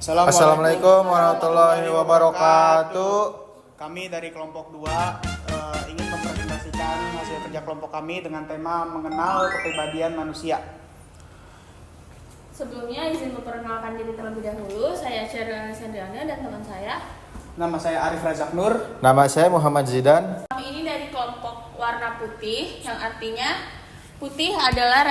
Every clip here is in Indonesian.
Assalamualaikum warahmatullahi wabarakatuh. Kami dari kelompok 2 ingin mempresentasikan hasil kerja kelompok kami dengan tema mengenal kepribadian manusia. Sebelumnya izin memperkenalkan diri terlebih dahulu. Saya Syara Sandriana dan teman saya. Nama saya Arif Razak Nur. Nama saya Muhammad Zidan. Kami ini dari kelompok warna putih, yang artinya putih adalah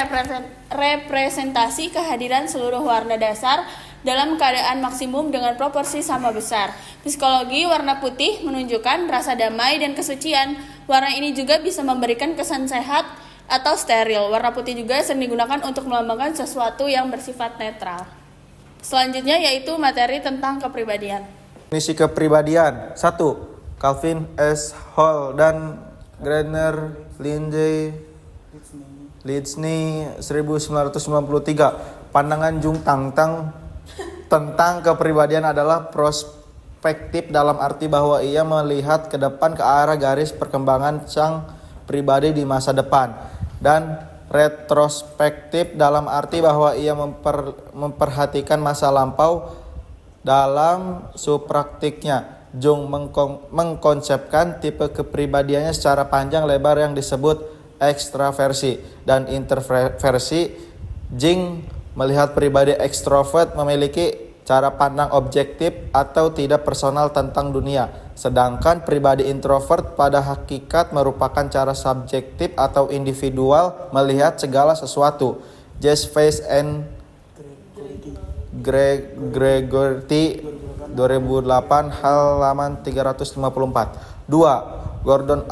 representasi kehadiran seluruh warna dasar dalam keadaan maksimum dengan proporsi sama besar. Psikologi warna putih menunjukkan rasa damai dan kesucian. Warna ini juga bisa memberikan kesan sehat atau steril. Warna putih juga sering digunakan untuk melambangkan sesuatu yang bersifat netral. Selanjutnya yaitu materi tentang kepribadian. Definisi kepribadian 1. Calvin S. Hall dan Gardner Lidsny 1993. Pandangan Jung Tang tentang kepribadian adalah prospektif dalam arti bahwa ia melihat ke depan ke arah garis perkembangan sang pribadi di masa depan, dan retrospektif dalam arti bahwa ia memperhatikan masa lampau dalam subpraktiknya. Jung mengkonsepkan tipe kepribadiannya secara panjang lebar yang disebut ekstraversi dan introversi. Jung melihat pribadi ekstrovert memiliki cara pandang objektif atau tidak personal tentang dunia, sedangkan pribadi introvert pada hakikat merupakan cara subjektif atau individual melihat segala sesuatu. Jess Face and Gregory 2008 halaman 354. 2. Gordon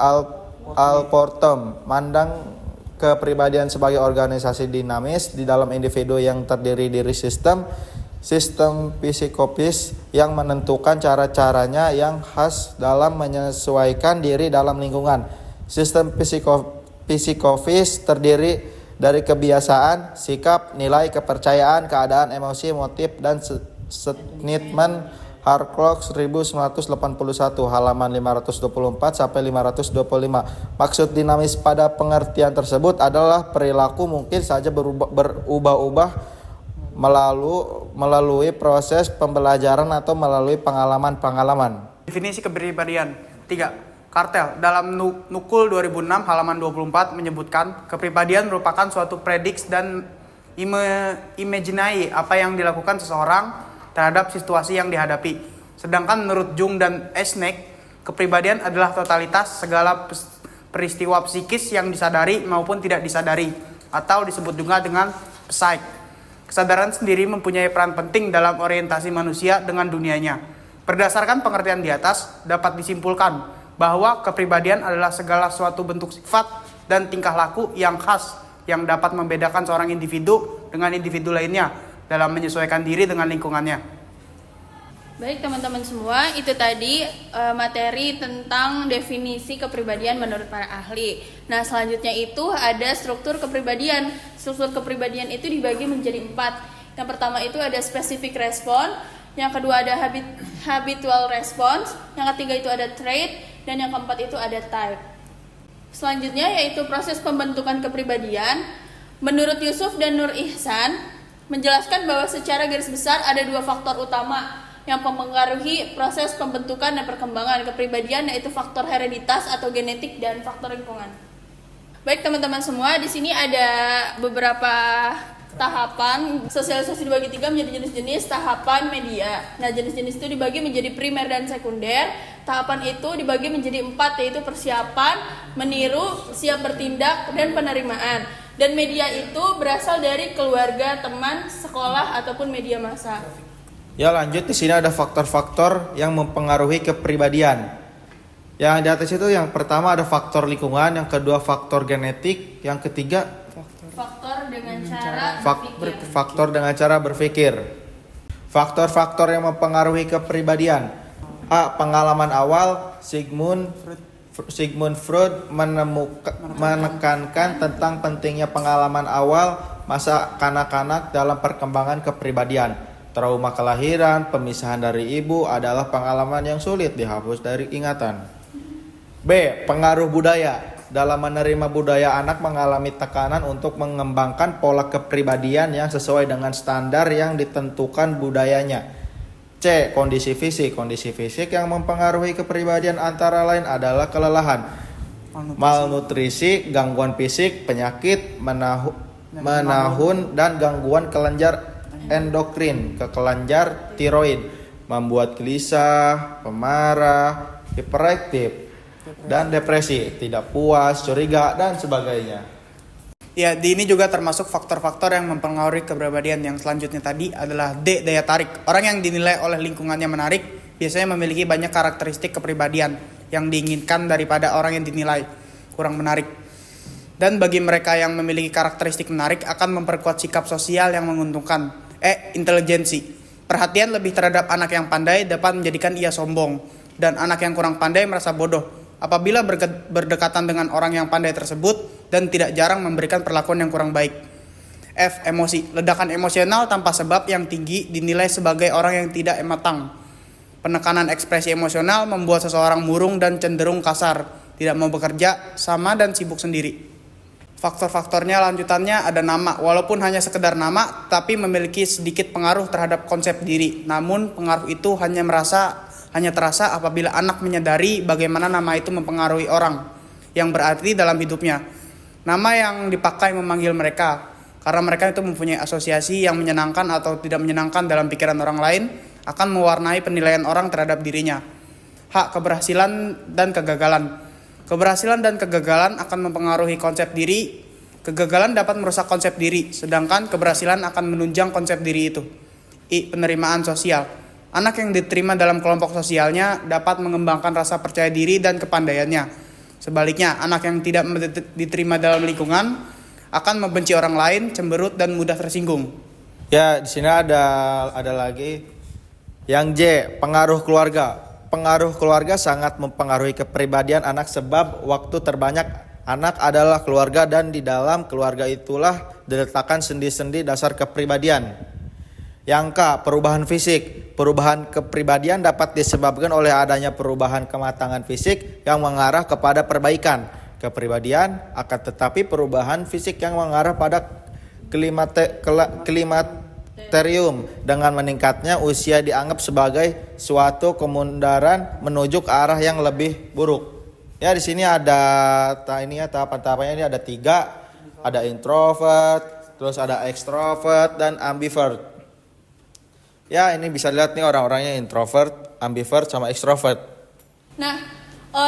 Alportom mandang kepribadian sebagai organisasi dinamis di dalam individu yang terdiri dari sistem psikofis yang menentukan cara-caranya yang khas dalam menyesuaikan diri dalam lingkungan. Sistem psikofis terdiri dari kebiasaan, sikap, nilai, kepercayaan, keadaan, emosi, motif, dan statement. Harcroft 1981 halaman 524 sampai 525. Maksud dinamis pada pengertian tersebut adalah perilaku mungkin saja berubah-ubah melalui proses pembelajaran atau melalui pengalaman-pengalaman. Definisi kepribadian 3. Kartel dalam Nukul 2006 halaman 24 menyebutkan kepribadian merupakan suatu prediksi dan imajinasi apa yang dilakukan seseorang terhadap situasi yang dihadapi. Sedangkan menurut Jung dan Esnek, kepribadian adalah totalitas segala peristiwa psikis yang disadari maupun tidak disadari, atau disebut juga dengan psyche. Kesadaran sendiri mempunyai peran penting dalam orientasi manusia dengan dunianya. Berdasarkan pengertian di atas, dapat disimpulkan bahwa kepribadian adalah segala suatu bentuk sifat dan tingkah laku yang khas yang dapat membedakan seorang individu dengan individu lainnya dalam menyesuaikan diri dengan lingkungannya. Baik teman-teman semua, itu tadi materi tentang definisi kepribadian menurut para ahli. Nah selanjutnya itu ada struktur kepribadian. Struktur kepribadian itu dibagi menjadi 4. Yang pertama itu ada specific response, yang kedua ada habitual response, yang ketiga itu ada trait, dan yang keempat itu ada type. Selanjutnya yaitu proses pembentukan kepribadian. Menurut Yusuf dan Nur Ihsan menjelaskan bahwa secara garis besar ada 2 faktor utama yang mempengaruhi proses pembentukan dan perkembangan kepribadian, yaitu faktor hereditas atau genetik dan faktor lingkungan. Baik teman-teman semua, di sini ada beberapa tahapan sosialisasi dibagi 3 menjadi jenis-jenis tahapan media. Nah, jenis-jenis itu dibagi menjadi primer dan sekunder. Tahapan itu dibagi menjadi 4, yaitu persiapan, meniru, siap bertindak, dan penerimaan. Dan media itu berasal dari keluarga, teman, sekolah, ataupun media massa. Ya, lanjut. Di sini ada faktor-faktor yang mempengaruhi kepribadian. Yang di atas itu yang pertama ada faktor lingkungan, yang kedua faktor genetik, yang ketiga faktor dengan cara berpikir. Faktor dengan cara berpikir. Faktor-faktor yang mempengaruhi kepribadian. A. Pengalaman awal. Sigmund Freud menekankan tentang pentingnya pengalaman awal masa kanak-kanak dalam perkembangan kepribadian. Trauma kelahiran, pemisahan dari ibu adalah pengalaman yang sulit dihapus dari ingatan. B. Pengaruh budaya. Dalam menerima budaya, anak mengalami tekanan untuk mengembangkan pola kepribadian yang sesuai dengan standar yang ditentukan budayanya. C. Kondisi fisik. Kondisi fisik yang mempengaruhi kepribadian antara lain adalah kelelahan, malnutrisi, gangguan fisik, penyakit, menahun, dan gangguan kelenjar endokrin, kelenjar tiroid, membuat gelisah, pemarah, hiperaktif, dan depresi, tidak puas, curiga, dan sebagainya. Ya, di ini juga termasuk faktor-faktor yang mempengaruhi kepribadian. Yang selanjutnya tadi adalah D. Daya tarik. Orang yang dinilai oleh lingkungannya menarik biasanya memiliki banyak karakteristik kepribadian yang diinginkan daripada orang yang dinilai kurang menarik. Dan bagi mereka yang memiliki karakteristik menarik akan memperkuat sikap sosial yang menguntungkan. Intelijensi. Perhatian lebih terhadap anak yang pandai dapat menjadikan ia sombong, dan anak yang kurang pandai merasa bodoh apabila berdekatan dengan orang yang pandai tersebut dan tidak jarang memberikan perlakuan yang kurang baik. F. Emosi. Ledakan emosional tanpa sebab yang tinggi dinilai sebagai orang yang tidak matang. Penekanan ekspresi emosional membuat seseorang murung dan cenderung kasar, tidak mau bekerja, sama dan sibuk sendiri. Faktor-faktornya lanjutannya ada nama. Walaupun hanya sekedar nama, tapi memiliki sedikit pengaruh terhadap konsep diri. Namun pengaruh itu hanya terasa apabila anak menyadari bagaimana nama itu mempengaruhi orang yang berarti dalam hidupnya. Nama yang dipakai memanggil mereka, karena mereka itu mempunyai asosiasi yang menyenangkan atau tidak menyenangkan dalam pikiran orang lain, akan mewarnai penilaian orang terhadap dirinya. H. Keberhasilan dan kegagalan. Keberhasilan dan kegagalan akan mempengaruhi konsep diri. Kegagalan dapat merusak konsep diri, sedangkan keberhasilan akan menunjang konsep diri itu. I. Penerimaan sosial. Anak yang diterima dalam kelompok sosialnya dapat mengembangkan rasa percaya diri dan kepandaiannya. Sebaliknya, anak yang tidak diterima dalam lingkungan akan membenci orang lain, cemberut, dan mudah tersinggung. Ya, di sini ada lagi yang J. Pengaruh keluarga. Pengaruh keluarga sangat mempengaruhi kepribadian anak sebab waktu terbanyak anak adalah keluarga, dan di dalam keluarga itulah diletakkan sendi-sendi dasar kepribadian. Yang K. Perubahan fisik. Perubahan kepribadian dapat disebabkan oleh adanya perubahan kematangan fisik yang mengarah kepada perbaikan kepribadian, akan tetapi perubahan fisik yang mengarah pada klimaterium dengan meningkatnya usia dianggap sebagai suatu kemunduran menuju ke arah yang lebih buruk. Ya, di sini ada tahapan-tahapannya ini ada 3. Ada introvert, terus ada extrovert, dan ambivert. Ya, ini bisa lihat nih orang-orangnya introvert, ambivert, sama extrovert. Nah,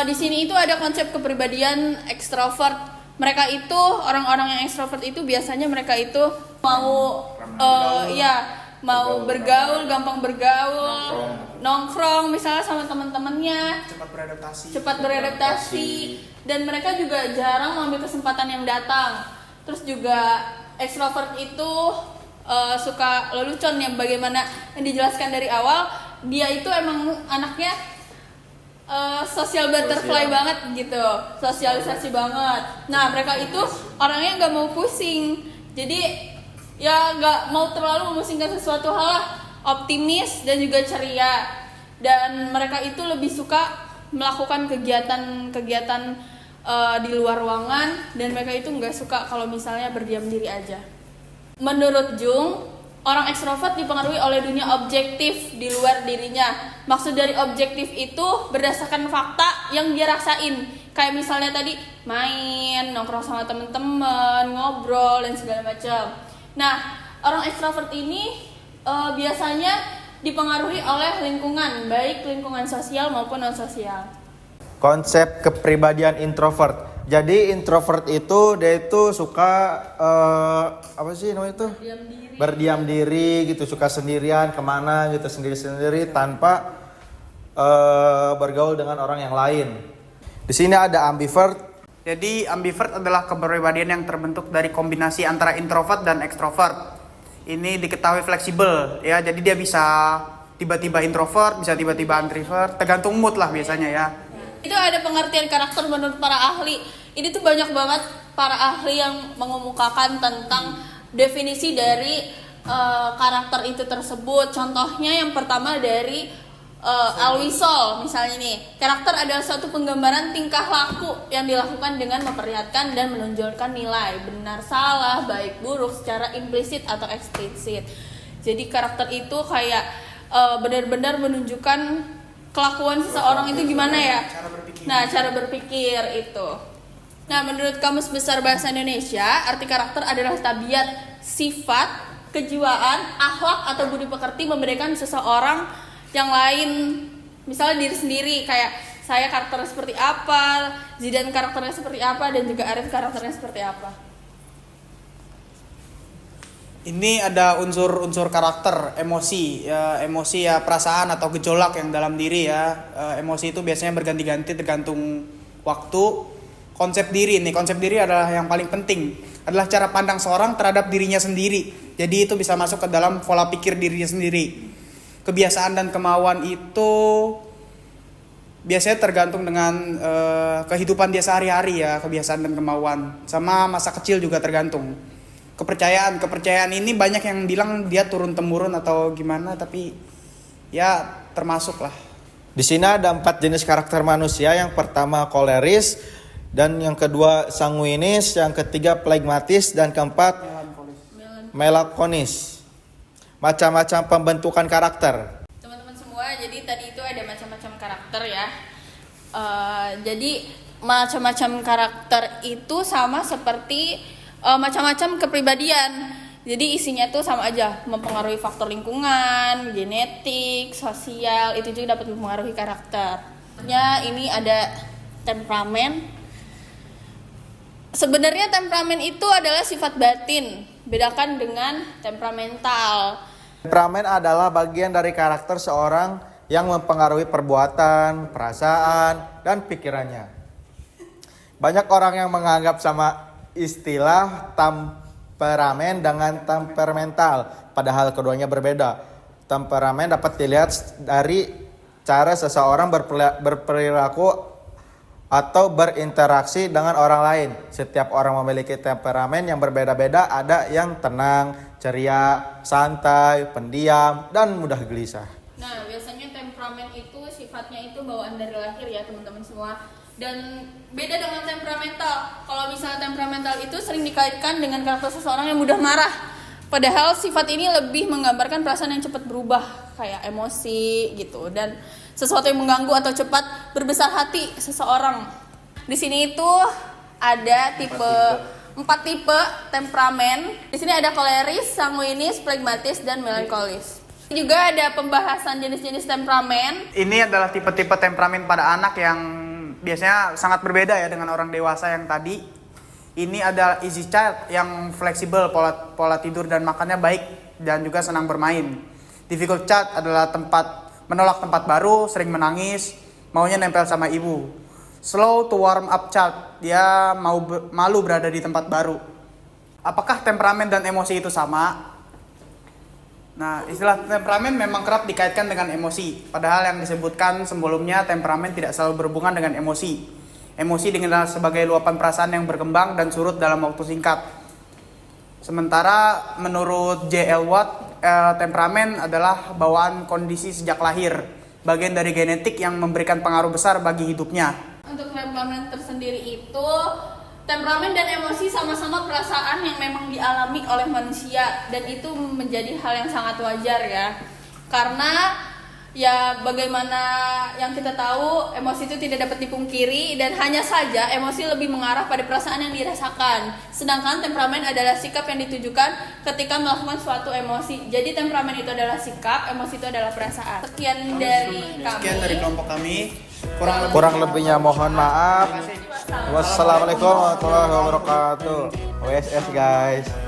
di sini itu ada konsep kepribadian ekstrovert. Mereka itu orang-orang yang ekstrovert itu biasanya mereka itu mau bergaul, gampang bergaul, nongkrong misalnya sama teman-temannya, cepat beradaptasi, dan mereka juga jarang mengambil kesempatan yang datang. Terus juga ekstrovert itu suka lelucon, yang bagaimana yang dijelaskan dari awal, dia itu emang anaknya social butterfly banget gitu, sosialisasi banget. Nah, mereka itu orangnya nggak mau pusing, jadi ya nggak mau terlalu memusingkan sesuatu hal lah, optimis dan juga ceria. Dan mereka itu lebih suka melakukan kegiatan-kegiatan di luar ruangan, dan mereka itu nggak suka kalau misalnya berdiam diri aja. Menurut Jung, orang ekstrovert dipengaruhi oleh dunia objektif di luar dirinya. Maksud dari objektif itu berdasarkan fakta yang dia rasain. Kayak misalnya tadi main, nongkrong sama temen-temen, ngobrol, dan segala macam. Nah, orang ekstrovert ini biasanya dipengaruhi oleh lingkungan, baik lingkungan sosial maupun non-sosial. Konsep kepribadian introvert. Jadi introvert itu dia itu suka berdiam diri gitu, suka sendirian kemana gitu, sendiri-sendiri tanpa bergaul dengan orang yang lain. Di sini ada ambivert. Jadi ambivert adalah kepribadian yang terbentuk dari kombinasi antara introvert dan ekstrovert. Ini diketahui fleksibel ya, jadi dia bisa tiba-tiba introvert, bisa tiba-tiba ambivert, tergantung mood lah biasanya ya. Itu ada pengertian karakter menurut para ahli. Ini tuh banyak banget para ahli yang mengemukakan tentang definisi dari karakter itu tersebut. Contohnya yang pertama dari Alwisol misalnya nih. Karakter adalah suatu penggambaran tingkah laku yang dilakukan dengan memperlihatkan dan menonjolkan nilai benar salah, baik buruk secara implisit atau eksplisit. Jadi karakter itu kayak benar-benar menunjukkan kelakuan seseorang itu gimana ya. Cara berpikir. Nah, cara berpikir itu. Nah, menurut Kamus Besar Bahasa Indonesia, arti karakter adalah tabiat, sifat, kejiwaan, akhlak atau budi pekerti membedakan seseorang yang lain. Misalnya diri sendiri, kayak saya karakternya seperti apa, Zidan karakternya seperti apa, dan juga Arif karakternya seperti apa. Ini ada unsur-unsur karakter, emosi ya perasaan atau gejolak yang dalam diri ya. Emosi itu biasanya berganti-ganti tergantung waktu. Konsep diri adalah yang paling penting, adalah cara pandang seorang terhadap dirinya sendiri. Jadi itu bisa masuk ke dalam pola pikir dirinya sendiri. Kebiasaan dan kemauan itu biasanya tergantung dengan kehidupan dia sehari-hari ya, kebiasaan dan kemauan. Sama masa kecil juga tergantung. Kepercayaan ini banyak yang bilang dia turun-temurun atau gimana, tapi ya termasuk lah. Di sini ada 4 jenis karakter manusia. Yang pertama koleris, dan yang kedua sanguinis, yang ketiga flegmatis, dan keempat melankolis. Macam-macam pembentukan karakter. Teman-teman semua, jadi tadi itu ada macam-macam karakter ya. Jadi macam-macam karakter itu sama seperti macam-macam kepribadian. Jadi isinya tuh sama aja, mempengaruhi faktor lingkungan, genetik, sosial, itu juga dapat mempengaruhi karakter. Ini ada temperamen. Sebenarnya temperamen itu adalah sifat batin, bedakan dengan temperamental. Temperamen adalah bagian dari karakter seorang yang mempengaruhi perbuatan, perasaan, dan pikirannya. Banyak orang yang menganggap sama istilah temperamen dengan temperamental, padahal keduanya berbeda. Temperamen dapat dilihat dari cara seseorang berperilaku atau berinteraksi dengan orang lain. Setiap orang memiliki temperamen yang berbeda-beda. Ada yang tenang, ceria, santai, pendiam, dan mudah gelisah. Nah, biasanya temperamen itu sifatnya itu bawaan dari lahir ya teman-teman semua. Dan beda dengan temperamental. Kalau misalnya temperamental itu sering dikaitkan dengan karakter seseorang yang mudah marah. Padahal sifat ini lebih menggambarkan perasaan yang cepat berubah, kayak emosi gitu, dan sesuatu yang mengganggu atau cepat berbesar hati seseorang. Di sini itu ada 4 tipe temperamen. Di sini ada koleris, sanguinis, flegmatis, dan melankolis. Juga ada pembahasan jenis-jenis temperamen. Ini adalah tipe-tipe temperamen pada anak yang biasanya sangat berbeda ya dengan orang dewasa yang tadi. Ini ada easy child yang fleksibel, pola tidur dan makannya baik dan juga senang bermain. Difficult child adalah menolak tempat baru, sering menangis, maunya nempel sama ibu. Slow to warm up child, dia malu berada di tempat baru. Apakah temperamen dan emosi itu sama? Nah, istilah temperamen memang kerap dikaitkan dengan emosi. Padahal yang disebutkan sebelumnya, temperamen tidak selalu berhubungan dengan emosi. Emosi dikenal sebagai luapan perasaan yang berkembang dan surut dalam waktu singkat. Sementara menurut J.L. Watt, temperamen adalah bawaan kondisi sejak lahir, bagian dari genetik yang memberikan pengaruh besar bagi hidupnya. Untuk temperamen tersendiri itu, temperamen dan emosi sama-sama perasaan yang memang dialami oleh manusia, dan itu menjadi hal yang sangat wajar ya. Karena ya bagaimana yang kita tahu, emosi itu tidak dapat dipungkiri, dan hanya saja emosi lebih mengarah pada perasaan yang dirasakan. Sedangkan temperamen adalah sikap yang ditujukan ketika melakukan suatu emosi. Jadi temperamen itu adalah sikap, emosi itu adalah perasaan. Sekian dari kami. Sekian dari kelompok kami. Kurang lebihnya mohon maaf. Wassalamualaikum warahmatullahi wabarakatuh. WSS guys.